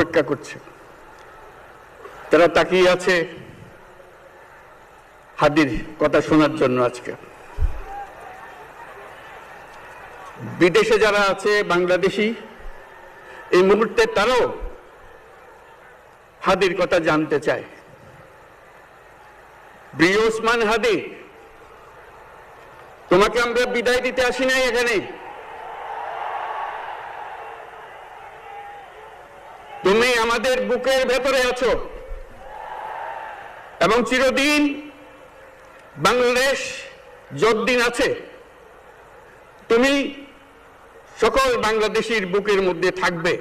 অপেক্ষা করছে, তারা তাকিয়ে আছে হাদির কথা শোনার জন্য। আজকে বিদেশে যারা আছে বাংলাদেশি, এই মুহূর্তে তারাও হাদির কথা জানতে চায়। প্রিয় ওসমান হাদি, তোমাকে আমরা বিদায় দিতে আসি নাই এখানে। তুমি আমাদের বুকের ভেতরে আছো এবং চিরদিন বাংলাদেশ যতদিন আছে তুমি সকল বাংলাদেশির বুকের মধ্যে থাকবে,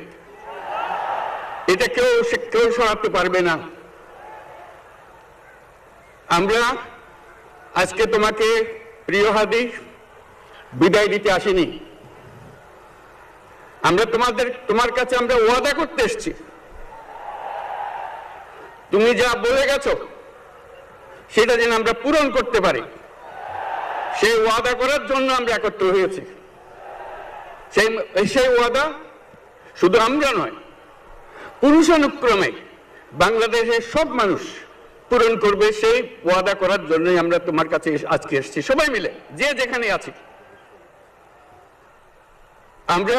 এটা কেউ সরাতে পারবে না। আমরা আজকে তোমাকে প্রিয় হাদি বিদায় দিতে আসিনি, আমরা তোমার কাছে আমরা ওয়াদা করতে এসেছি। তুমি যা বলে গেছো সেটা যেন আমরা পূরণ করতে পারি, সেই ওয়াদা করার জন্য আমরা একত্র হয়েছি। সেই ওয়াদা শুধু আমরা নয়, পুরুষানুক্রমে বাংলাদেশের সব মানুষ পূরণ করবে। সেই ওয়াদা করার জন্যই আমরা তোমার কাছে আজকে এসেছি, সবাই মিলে যে যেখানে আছি। আমরা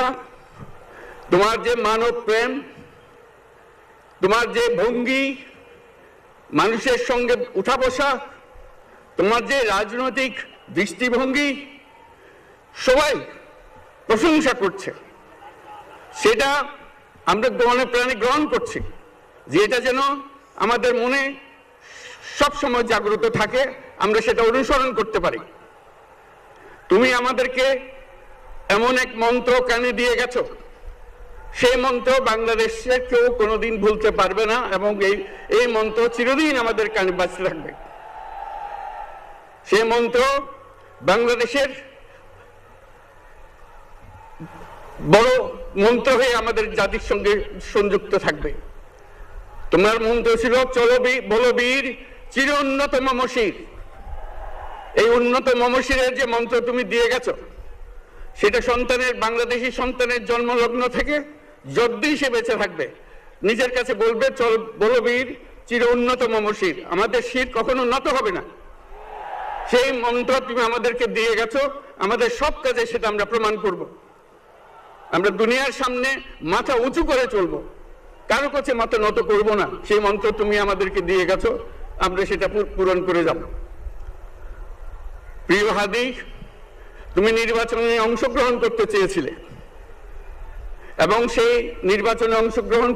তোমার যে মানব প্রেম, তোমার যে ভঙ্গি, মানুষের সঙ্গে উঠা বসা, তোমার যে রাজনৈতিক দৃষ্টিভঙ্গি, সবাই প্রশংসা করছে। সেটা আমরা মনে প্রাণে গ্রহণ করছি, যে এটা যেন আমাদের মনে সব সময় জাগ্রত থাকে, আমরা সেটা অনুসরণ করতে পারি। তুমি আমাদেরকে এমন এক মন্ত্র কানে দিয়ে গেছো, সেই মন্ত্র বাংলাদেশের কেউ কোনোদিন ভুলতে পারবে না এবং এই মন্ত্র চিরদিন আমাদের কানে বাঁচতে থাকবে। সেই মন্ত্র বাংলাদেশের বড় মন্ত্র হয়ে আমাদের জাতির সঙ্গে সংযুক্ত থাকবে। তোমার মন্ত্র ছিল চলো বলো বীর চির উন্নত মমশির। এই উন্নত মমশিরের যে মন্ত্র তুমি দিয়ে গেছো, সেটা বাংলাদেশি সন্তানের জন্মলগ্ন থেকে যতদিন সে বেঁচে থাকবে নিজের কাছে বলবে চল বলো বীর চির উন্নত মমশির, আমাদের শির কখনো নত হবে না। সেই মন্ত্র তুমি আমাদেরকে দিয়ে গেছো, আমাদের সব কাজে সেটা আমরা প্রমাণ করব। আমরা দুনিয়ার সামনে মাথা উঁচু করে চলবো, কারো কাছে মাথা নত করব না। সেই মন্ত্র তুমি আমাদেরকে দিয়ে গেছো, আমরা সেটা পূরণ করে যাব। প্রিয় হাদি, তুমি নির্বাচনে অংশগ্রহণ করতে চেয়েছিলে এবং সেই নির্বাচনে অংশগ্রহণ